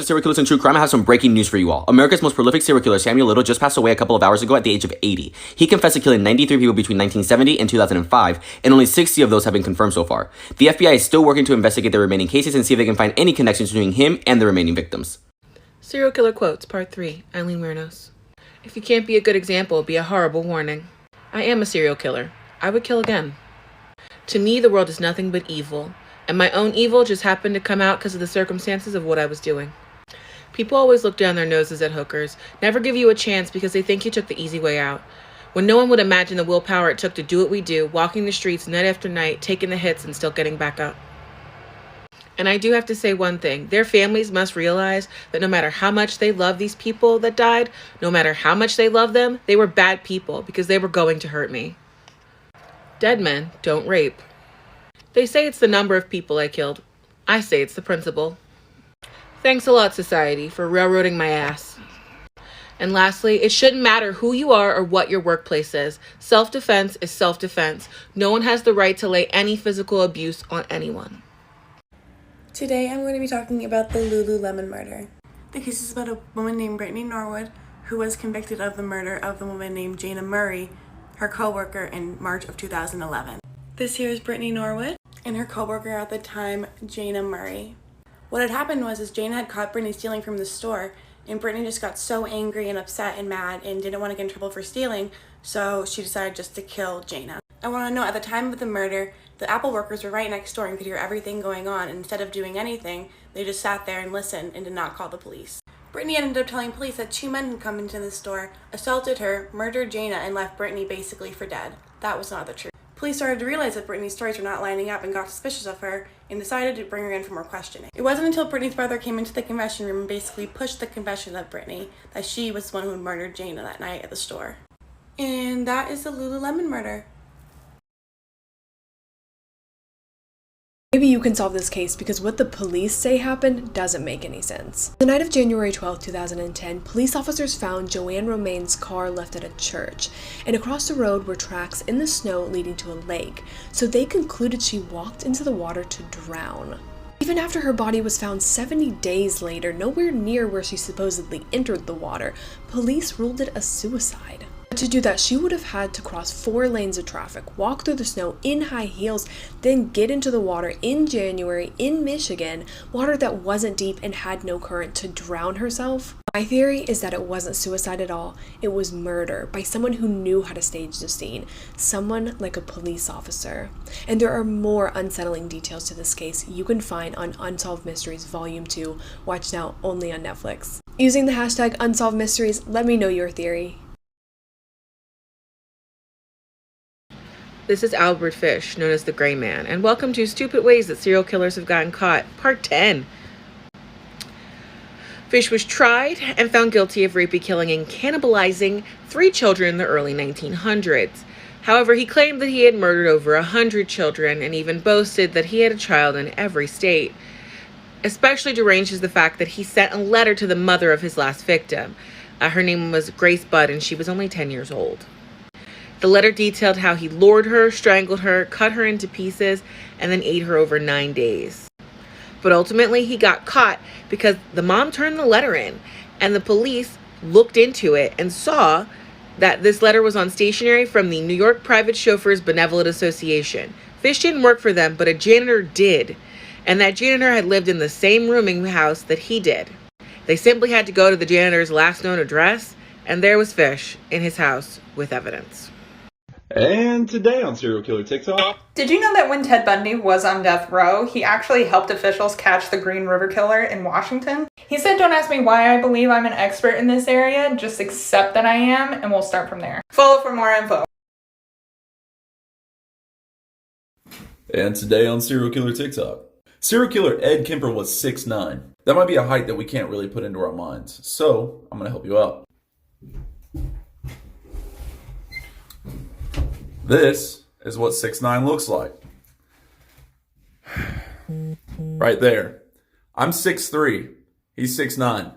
serial killers and true crime, I have some breaking news for you all. America's most prolific serial killer, Samuel Little, just passed away a couple of hours ago at the age of 80. He confessed to killing 93 people between 1970 and 2005, and only 60 of those have been confirmed so far. The FBI is still working to investigate the remaining cases and see if they can find any connections between him and the remaining victims. Serial Killer Quotes, Part 3, Eileen Muirnos. If you can't be a good example, be a horrible warning. I am a serial killer. I would kill again. To me, the world is nothing but evil, and my own evil just happened to come out because of the circumstances of what I was doing. People always look down their noses at hookers, never give you a chance because they think you took the easy way out. When no one would imagine the willpower it took to do what we do, walking the streets night after night, taking the hits and still getting back up. And I do have to say one thing. Their families must realize that no matter how much they love these people that died, no matter how much they love them, they were bad people because they were going to hurt me. Dead men don't rape. They say it's the number of people I killed. I say it's the principle. Thanks a lot, society, for railroading my ass. And lastly, it shouldn't matter who you are or what your workplace is. Self-defense is self-defense. No one has the right to lay any physical abuse on anyone. Today I'm going to be talking about the Lululemon murder. The case is about a woman named Brittany Norwood who was convicted of the murder of the woman named Jana Murray, her co-worker, in March of 2011. This here is Brittany Norwood and her co-worker at the time, Jana Murray. What had happened was Jana had caught Brittany stealing from the store, and Brittany just got so angry and upset and mad and didn't want to get in trouble for stealing, so she decided just to kill Jana. I want to know, at the time of the murder, the Apple workers were right next door and could hear everything going on, and instead of doing anything, they just sat there and listened and did not call the police. Brittany ended up telling police that 2 men had come into the store, assaulted her, murdered Jana, and left Brittany basically for dead. That was not the truth. Police started to realize that Brittany's stories were not lining up and got suspicious of her and decided to bring her in for more questioning. It wasn't until Brittany's brother came into the confession room and basically pushed the confession of Brittany that she was the one who had murdered Jana that night at the store. And that is the Lululemon murder. Maybe you can solve this case because what the police say happened doesn't make any sense. The night of January 12, 2010, police officers found Joanne Romaine's car left at a church, and across the road were tracks in the snow leading to a lake, so they concluded she walked into the water to drown. Even after her body was found 70 days later, nowhere near where she supposedly entered the water, police ruled it a suicide. To do that, she would have had to cross 4 lanes of traffic, walk through the snow in high heels, then get into the water in January in Michigan, water that wasn't deep and had no current, to drown herself. My theory is that it wasn't suicide at all. It was murder by someone who knew how to stage the scene, someone like a police officer. And there are more unsettling details to this case you can find on Unsolved Mysteries Volume 2, watch now only on Netflix. Using the hashtag Unsolved Mysteries, let me know your theory. This is Albert Fish, known as the Gray Man, and welcome to Stupid Ways That Serial Killers Have Gotten Caught, Part 10. Fish was tried and found guilty of raping, killing, and cannibalizing 3 children in the early 1900s. However, he claimed that he had murdered over 100 children and even boasted that he had a child in every state. Especially deranged is the fact that he sent a letter to the mother of his last victim. Her name was Grace Budd, and she was only 10 years old. The letter detailed how he lured her, strangled her, cut her into pieces, and then ate her over 9 days. But ultimately, he got caught because the mom turned the letter in, and the police looked into it and saw that this letter was on stationery from the New York Private Chauffeurs Benevolent Association. Fish didn't work for them, but a janitor did, and that janitor had lived in the same rooming house that he did. They simply had to go to the janitor's last known address, and there was Fish in his house with evidence. And today on Serial Killer TikTok. Did you know that when Ted Bundy was on death row, he actually helped officials catch the Green River Killer in Washington? He said, "Don't ask me why I believe I'm an expert in this area, just accept that I am, and we'll start from there." Follow for more info. And today on Serial Killer TikTok. Serial killer Ed Kemper was 6'9". That might be a height that we can't really put into our minds, so I'm going to help you out. This is what 6'9" looks like. Right there. I'm 6'3". He's 6'9".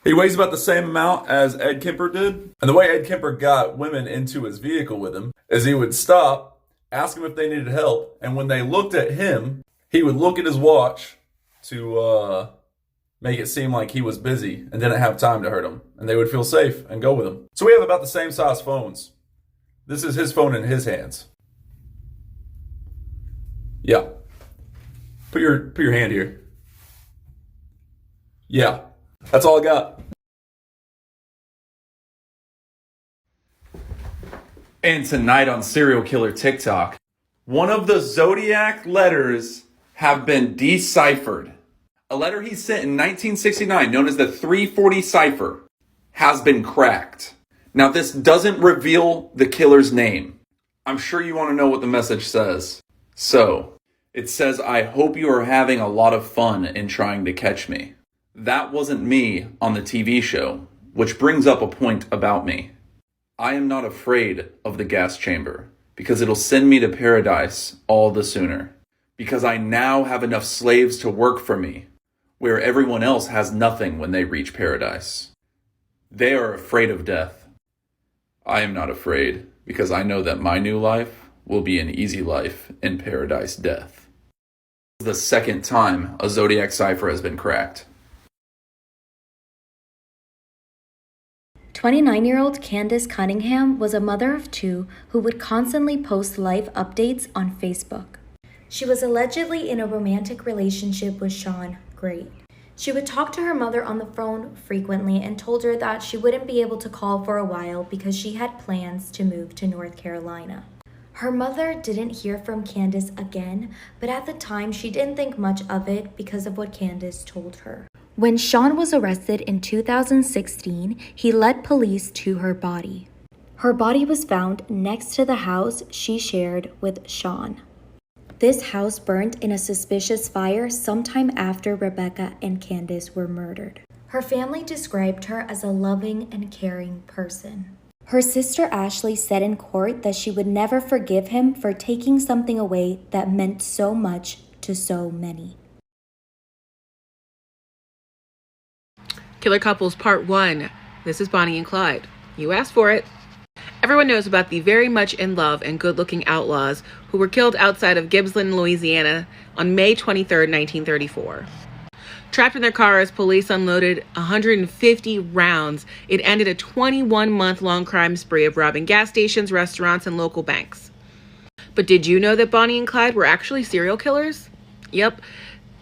He weighs about the same amount as Ed Kemper did. And the way Ed Kemper got women into his vehicle with him is he would stop, ask them if they needed help, and when they looked at him, he would look at his watch to make it seem like he was busy and didn't have time to hurt him, and they would feel safe and go with him. So we have about the same size phones. This is his phone in his hands. Yeah. Put your hand here. Yeah. That's all I got. And tonight on Serial Killer TikTok, one of the Zodiac letters have been deciphered. A letter he sent in 1969, known as the 340 cipher, has been cracked. Now, this doesn't reveal the killer's name. I'm sure you want to know what the message says. So, it says, "I hope you are having a lot of fun in trying to catch me." That wasn't me on the TV show, which brings up a point about me. I am not afraid of the gas chamber, because it'll send me to paradise all the sooner. Because I now have enough slaves to work for me, where everyone else has nothing when they reach paradise. They are afraid of death. I am not afraid, because I know that my new life will be an easy life in paradise death. This is the second time a Zodiac Cipher has been cracked. 29-year-old Candice Cunningham was a mother of two who would constantly post life updates on Facebook. She was allegedly in a romantic relationship with Sean Gray. She would talk to her mother on the phone frequently and told her that she wouldn't be able to call for a while because she had plans to move to North Carolina. Her mother didn't hear from Candice again, but at the time she didn't think much of it because of what Candice told her. When Sean was arrested in 2016, he led police to her body. Her body was found next to the house she shared with Sean. This house burned in a suspicious fire sometime after Rebecca and Candice were murdered. Her family described her as a loving and caring person. Her sister Ashley said in court that she would never forgive him for taking something away that meant so much to so many. Killer Couples Part 1. This is Bonnie and Clyde. You asked for it. Everyone knows about the very much in love and good-looking outlaws who were killed outside of Gibbsland, Louisiana on May 23, 1934. Trapped in their car as police unloaded 150 rounds, it ended a 21-month-long crime spree of robbing gas stations, restaurants, and local banks. But did you know that Bonnie and Clyde were actually serial killers? Yep.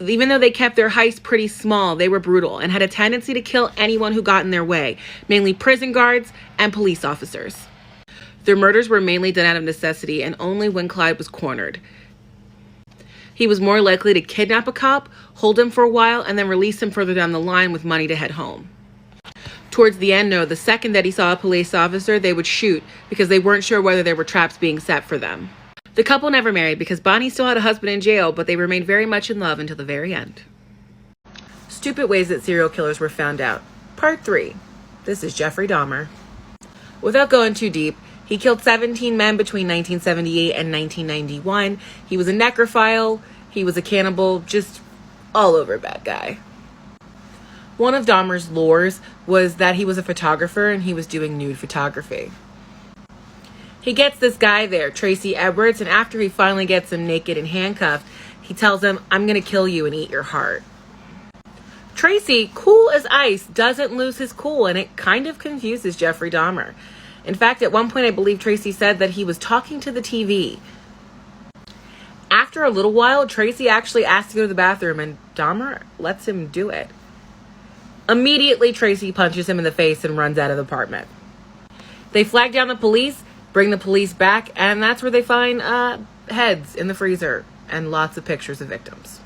Even though they kept their heists pretty small, they were brutal and had a tendency to kill anyone who got in their way, mainly prison guards and police officers. Their murders were mainly done out of necessity and only when Clyde was cornered. He was more likely to kidnap a cop, hold him for a while, and then release him further down the line with money to head home. Towards the end, though, the second that he saw a police officer, they would shoot because they weren't sure whether there were traps being set for them. The couple never married because Bonnie still had a husband in jail, but they remained very much in love until the very end. Stupid ways that serial killers were found out. Part 3. This is Jeffrey Dahmer. Without going too deep, he killed 17 men between 1978 and 1991. He was a necrophile, he was a cannibal, just all over bad guy. One of Dahmer's lures was that he was a photographer and he was doing nude photography. He gets this guy there, Tracy Edwards, and after he finally gets him naked and handcuffed, he tells him, "I'm going to kill you and eat your heart." Tracy, cool as ice, doesn't lose his cool, and it kind of confuses Jeffrey Dahmer. In fact, at one point, I believe Tracy said that he was talking to the TV. After a little while, Tracy actually asks to go to the bathroom, and Dahmer lets him do it. Immediately, Tracy punches him in the face and runs out of the apartment. They flag down the police, bring the police back, and that's where they find heads in the freezer and lots of pictures of victims.